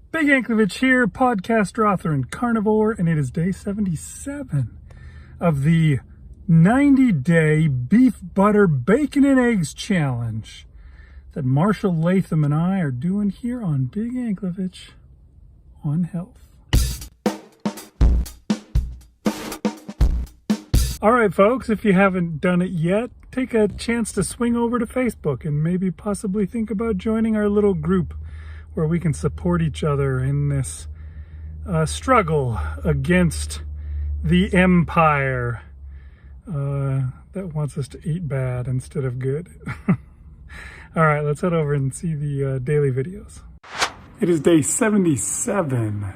Big Anklevich here, podcaster, author, and carnivore, and it is day 77 of the 90-day beef, butter, bacon, and eggs challenge that Marshal, Latham, and I are doing here on Big Anklevich on health. All right, folks, if you haven't done it yet, take a chance to swing over to Facebook and maybe possibly think about joining our little group where we can support each other in this struggle against the empire that wants us to eat bad instead of good. All right, let's head over and see the daily videos. It is day 77,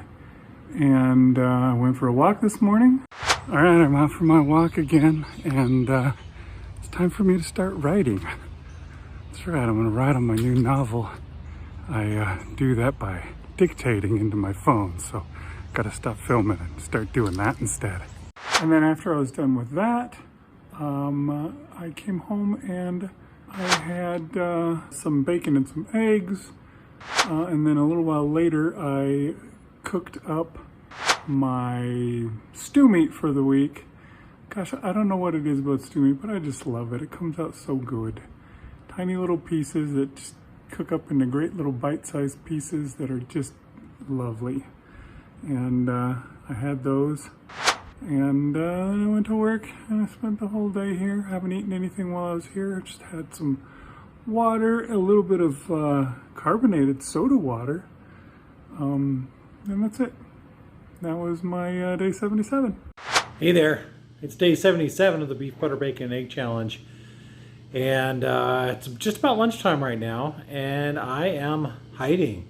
and I went for a walk this morning. All right, I'm out for my walk again, and it's time for me to start writing. That's right, I'm gonna write on my new novel. I do that by dictating into my phone, so gotta stop filming and start doing that instead. And then after I was done with that, I came home and I had some bacon and some eggs, and then a little while later I cooked up my stew meat for the week. Gosh, I don't know what it is about stew meat, but I just love it. It comes out so good. Tiny little pieces that just cook up into great little bite-sized pieces that are just lovely. And I had those, and then I went to work and I spent the whole day here. I haven't eaten anything while I was here. I just had some water, a little bit of carbonated soda water, and that's it. That was my day 77. Hey there, it's day 77 of the Beef, Butter, Bacon, and Egg Challenge. And it's just about lunchtime right now, and I am hiding.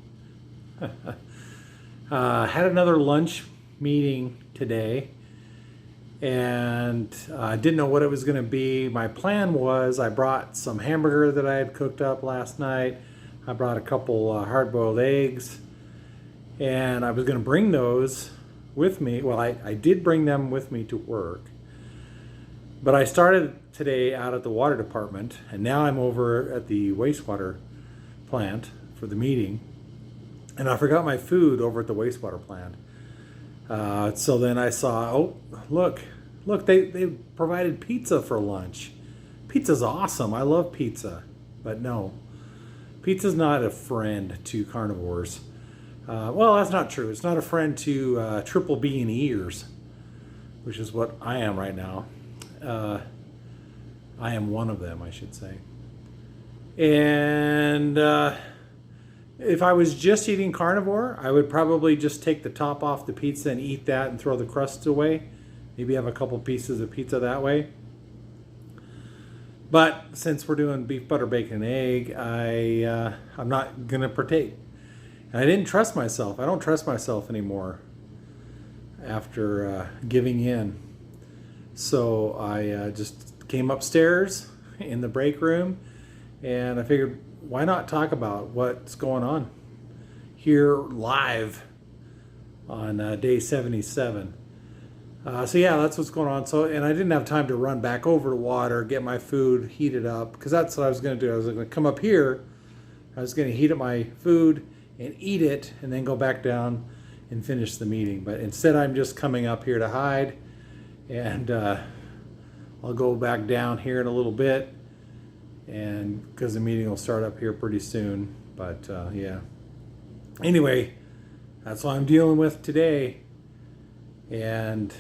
Had another lunch meeting today, and I didn't know what it was going to be. My plan was I brought some hamburger that I had cooked up last night. I brought a couple hard-boiled eggs, and I was going to bring those with me. Well, I did bring them with me to work. But I started today out at the water department, and now I'm over at the wastewater plant for the meeting. And I forgot my food over at the wastewater plant. So then I saw, oh, look, they provided pizza for lunch. Pizza's awesome. I love pizza. But no, pizza's not a friend to carnivores. Well, that's not true. It's not a friend to triple B and E'ers, which is what I am right now. I am one of them, I should say. And if I was just eating carnivore, I would probably just take the top off the pizza and eat that and throw the crusts away. Maybe have a couple pieces of pizza that way. But since we're doing beef, butter, bacon, and egg, I'm not going to partake. And I didn't trust myself. I don't trust myself anymore after giving in. So I just came upstairs in the break room, and I figured, why not talk about what's going on here live on day 77. So yeah, that's what's going on. So, and I didn't have time to run back over to water, get my food heated up, because that's what I was going to do. I was going to come up here, I was going to heat up my food and eat it, and then go back down and finish the meeting. But instead, I'm just coming up here to hide. And I'll go back down here in a little bit, and because the meeting will start up here pretty soon. But yeah, anyway, that's what I'm dealing with today, and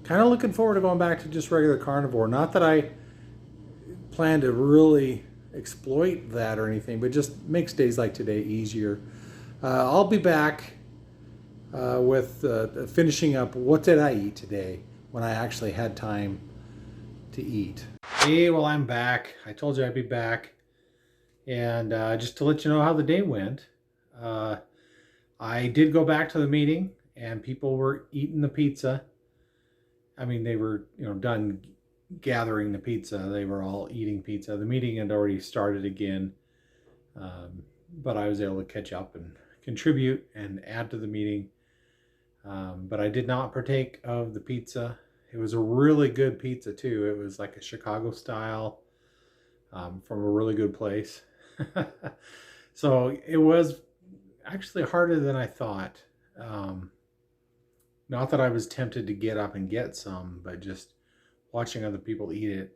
kind of looking forward to going back to just regular carnivore. Not that I plan to really exploit that or anything, but just makes days like today easier. I'll be back with finishing up what did I eat today, when I actually had time to eat. Hey, well, I'm back. I told you I'd be back. And just to let you know how the day went, I did go back to the meeting, and people were eating the pizza. I mean, they were, done gathering the pizza. They were all eating pizza. The meeting had already started again, but I was able to catch up and contribute and add to the meeting. But I did not partake of the pizza. It was a really good pizza too. It was like a Chicago style, from a really good place. So it was actually harder than I thought. Um, Not that I was tempted to get up and get some, but just watching other people eat it,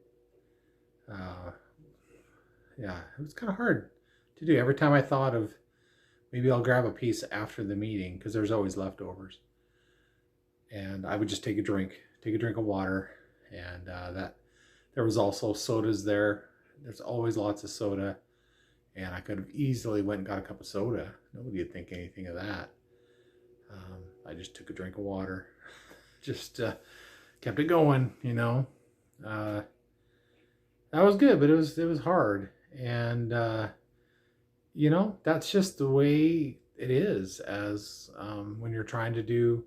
uh, yeah, it was kind of hard to do. Every time I thought of maybe I'll grab a piece after the meeting, because there's always leftovers, and I would just take a drink of water, and that there was also sodas there. There's always lots of soda, and I could have easily went and got a cup of soda. Nobody would think anything of that. I just took a drink of water, just kept it going, you know. Uh, that was good, but it was hard, and you know, that's just the way it is as when you're trying to do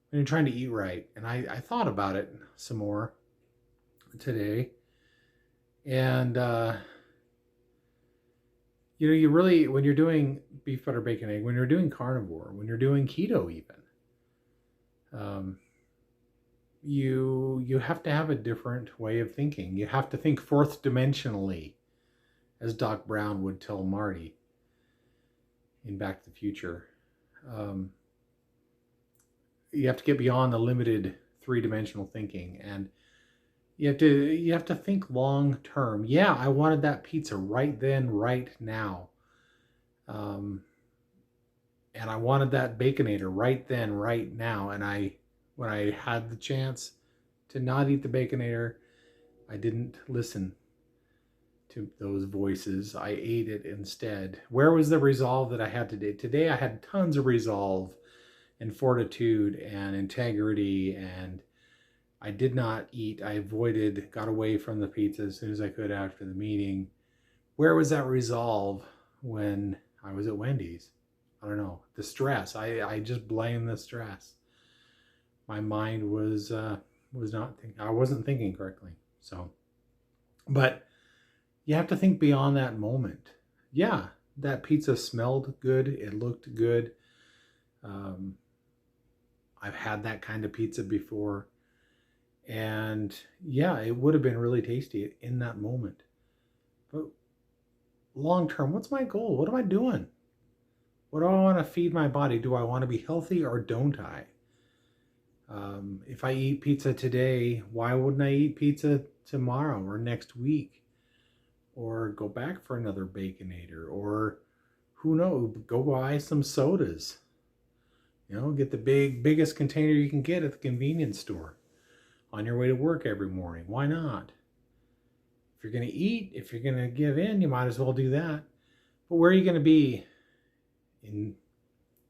when you're trying to eat right. And I thought about it some more today, and you know, you really, when you're doing beef, butter, bacon, egg, when you're doing carnivore, when you're doing keto, even, um, you have to have a different way of thinking. You have to think fourth dimensionally, as Doc Brown would tell Marty in Back to the Future. Um, you have to get beyond the limited three-dimensional thinking, and you have to think long term. Yeah, I wanted that pizza right then, right now. Um, and I wanted that Baconator right then, right now. And when I had the chance to not eat the Baconator, I didn't listen to those voices. I ate it instead. Where was the resolve that I had today? Today I had tons of resolve and fortitude and integrity, and I did not eat. I avoided, got away from the pizza as soon as I could after the meeting. Where was that resolve when I was at Wendy's? I don't know. The stress. I just blame the stress. My mind was not thinking. I wasn't thinking correctly. So, but you have to think beyond that moment. Yeah, that pizza smelled good. It looked good. I've had that kind of pizza before. And yeah, it would have been really tasty in that moment. But long term, what's my goal? What am I doing? What do I want to feed my body? Do I want to be healthy or don't I? If I eat pizza today, why wouldn't I eat pizza tomorrow or next week? Or go back for another Baconator? Or who knows, go buy some sodas. You know, get the biggest container you can get at the convenience store on your way to work every morning. Why not? If you're going to eat, if you're going to give in, you might as well do that. But where are you going to be in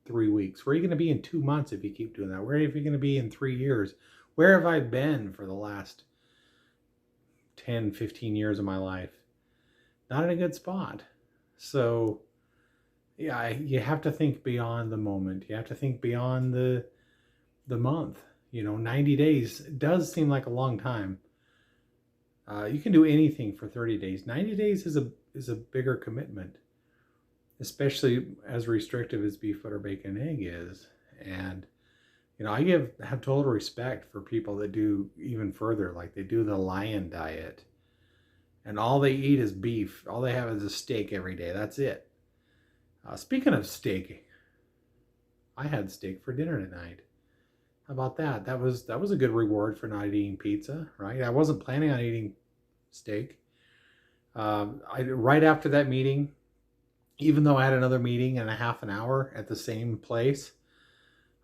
3 weeks? Where are you going to be in 2 months if you keep doing that? Where are you going to be in 3 years? Where have I been for the last 10, 15 years of my life? Not in a good spot. So, yeah, you have to think beyond the moment. You have to think beyond the month. You know, 90 days does seem like a long time. You can do anything for 30 days. 90 days is a bigger commitment, especially as restrictive as beef, butter, bacon, egg is. And, you know, I have total respect for people that do even further, like they do the lion diet. And all they eat is beef. All they have is a steak every day. That's it. Speaking of steak, I had steak for dinner tonight. How about that? That was a good reward for not eating pizza, right? I wasn't planning on eating steak. Right after that meeting, even though I had another meeting in a half an hour at the same place,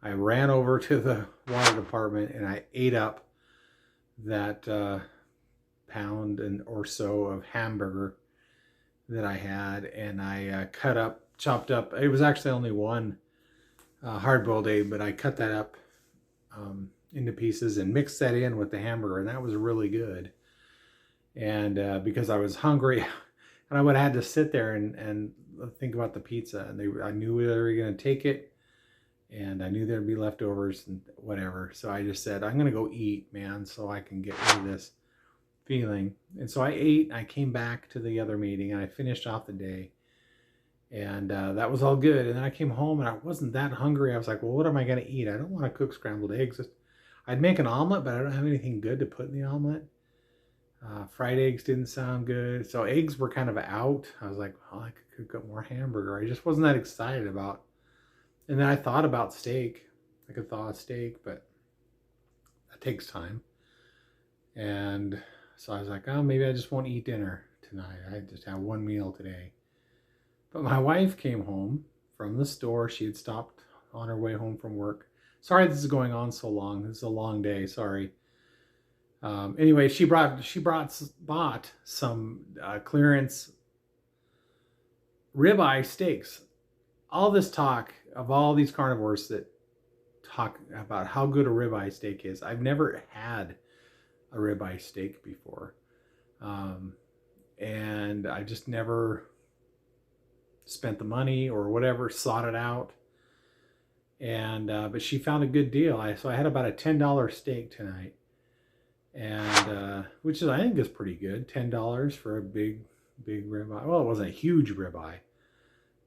I ran over to the water department and I ate up that pound and or so of hamburger that I had, and I chopped up. It was actually only one hard-boiled egg, but I cut that up into pieces and mixed that in with the hamburger, and that was really good. And because I was hungry, and I would have had to sit there and think about the pizza, and I knew they were going to take it, and I knew there'd be leftovers and whatever. So I just said, I'm going to go eat, man, so I can get rid of this feeling. And so I ate, and I came back to the other meeting, and I finished off the day. And that was all good. And then I came home and I wasn't that hungry. I was like, well, what am I going to eat? I don't want to cook scrambled eggs. I'd make an omelet, but I don't have anything good to put in the omelet. Fried eggs didn't sound good. So eggs were kind of out. I was like, oh, I could cook up more hamburger. I just wasn't that excited about And then I thought about steak. I could thaw a steak, but that takes time. And so I was like, oh, maybe I just won't eat dinner tonight. I just have one meal today. But my wife came home from the store. She had stopped on her way home from work. Sorry this is going on so long. This is a long day. Sorry. Anyway, she bought some clearance ribeye steaks. All this talk of all these carnivores that talk about how good a ribeye steak is. I've never had a ribeye steak before. And I just never spent the money or whatever, sought it out. And but she found a good deal. So I had about a $10 steak tonight, and which is, I think, is pretty good. $10 for a big ribeye. Well, it wasn't a huge ribeye,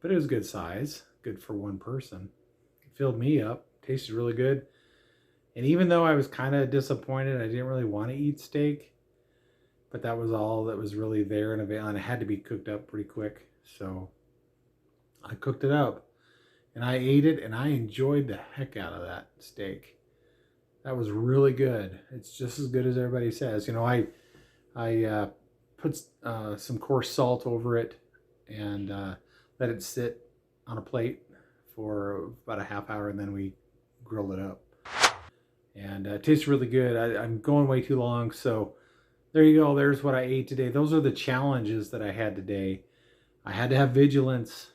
but it was good size, good for one person. It filled me up. Tasted really good. And even though I was kind of disappointed, I didn't really want to eat steak, but that was all that was really there and available, and it had to be cooked up pretty quick. So I cooked it up, and I ate it, and I enjoyed the heck out of that steak. That was really good. It's just as good as everybody says. You know, I put some coarse salt over it and let it sit on a plate for about a half hour, and then we grilled it up. And it tastes really good. I'm going way too long, so there you go. There's what I ate today. Those are the challenges that I had today. I had to have vigilance.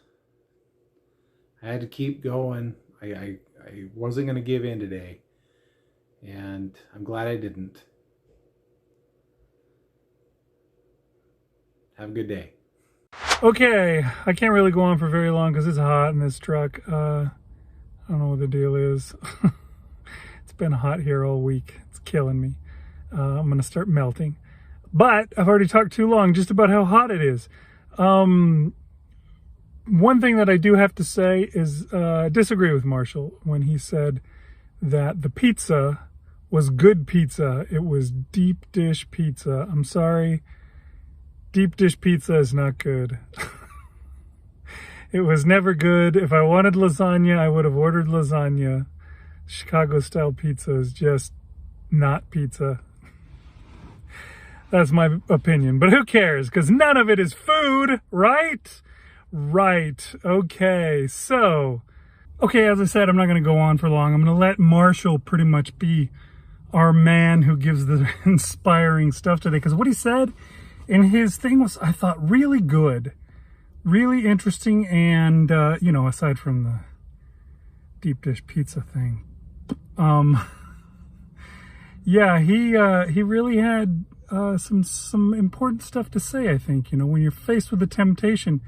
I had to keep going. I wasn't going to give in today. And I'm glad I didn't. Have a good day. Okay, I can't really go on for very long because it's hot in this truck. I don't know what the deal is. It's been hot here all week. It's killing me. I'm going to start melting. But I've already talked too long just about how hot it is. One thing that I do have to say is disagree with Marshall when he said that the pizza was good pizza. It was deep dish pizza. I'm sorry. Deep dish pizza is not good. It was never good. If I wanted lasagna, I would have ordered lasagna. Chicago style pizza is just not pizza. That's my opinion, but who cares? Because none of it is food, right? Right. Okay. So, okay, as I said, I'm not going to go on for long. I'm going to let Marshall pretty much be our man who gives the inspiring stuff today. Because what he said in his thing was, I thought, really good, really interesting. And, you know, aside from the deep dish pizza thing, yeah, he really had some important stuff to say, I think. You know, when you're faced with a temptation,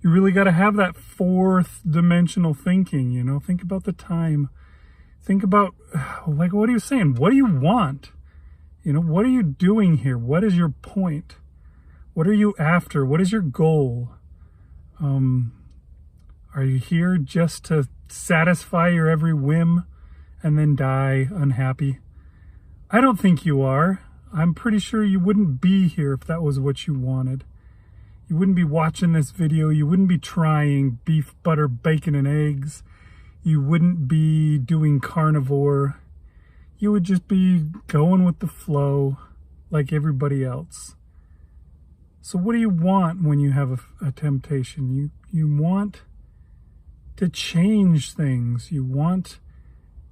you really got to have that fourth dimensional thinking, you know. Think about the time. Think about, like, what are you saying? What do you want? You know, what are you doing here? What is your point? What are you after? What is your goal? Are you here just to satisfy your every whim and then die unhappy? I don't think you are. I'm pretty sure you wouldn't be here if that was what you wanted. You wouldn't be watching this video. You wouldn't be trying beef, butter, bacon, and eggs. You wouldn't be doing carnivore. You would just be going with the flow like everybody else. So what do you want when you have a temptation? You want to change things. You want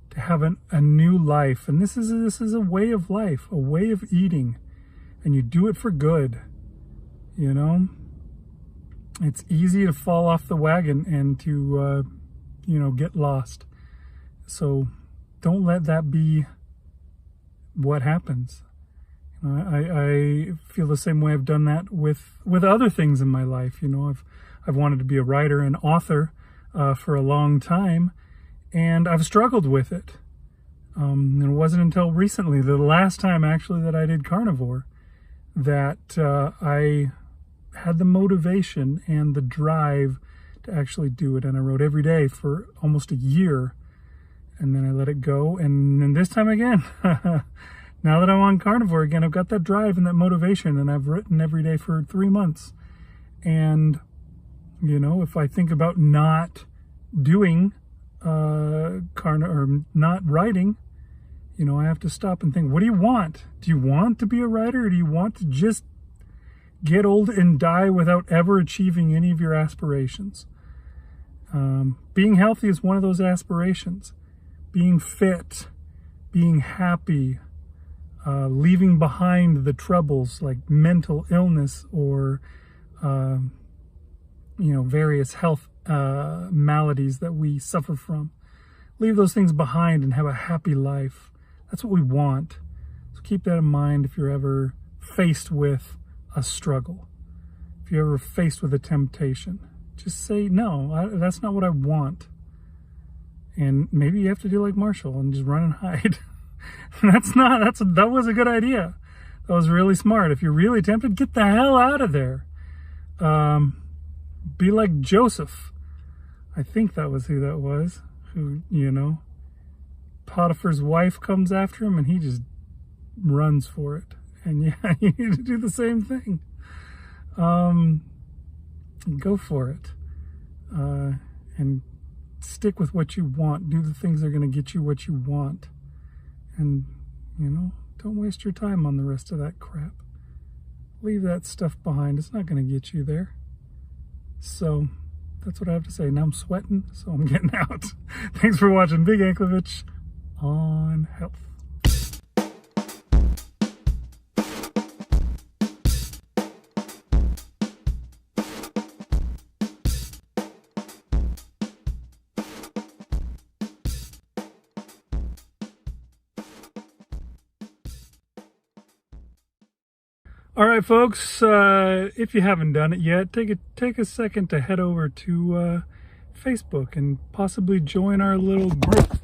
to have a new life. And this is a way of life, a way of eating. And you do it for good, you know? It's easy to fall off the wagon and to, you know, get lost. So don't let that be what happens. I feel the same way. I've done that with other things in my life. You know, I've wanted to be a writer and author for a long time, and I've struggled with it. And it wasn't until recently, the last time actually that I did carnivore, that I had the motivation and the drive to actually do it. And I wrote every day for almost a year, and then I let it go. And then this time again, now that I'm on carnivore again, I've got that drive and that motivation, and I've written every day for 3 months. And, you know, if I think about not doing or not writing, you know, I have to stop and think, what do you want? Do you want to be a writer, or do you want to just get old and die without ever achieving any of your aspirations? Being healthy is one of those aspirations. Being fit, being happy, leaving behind the troubles like mental illness or, you know, various health maladies that we suffer from. Leave those things behind and have a happy life. That's what we want. So keep that in mind if you're ever faced with a struggle. If you're ever faced with a temptation, just say, no, that's not what I want. And maybe you have to do like Marshall and just run and hide. That was a good idea. That was really smart. If you're really tempted, get the hell out of there. Be like Joseph. I think that was who that was. Who, you know, Potiphar's wife comes after him and he just runs for it. And yeah, you need to do the same thing. Go for it. And stick with what you want. Do the things that are going to get you what you want. And, you know, don't waste your time on the rest of that crap. Leave that stuff behind. It's not going to get you there. So that's what I have to say. Now I'm sweating, so I'm getting out. Thanks for watching Big Anklevich on Health. All right, folks, if you haven't done it yet, take a second to head over to Facebook and possibly join our little group.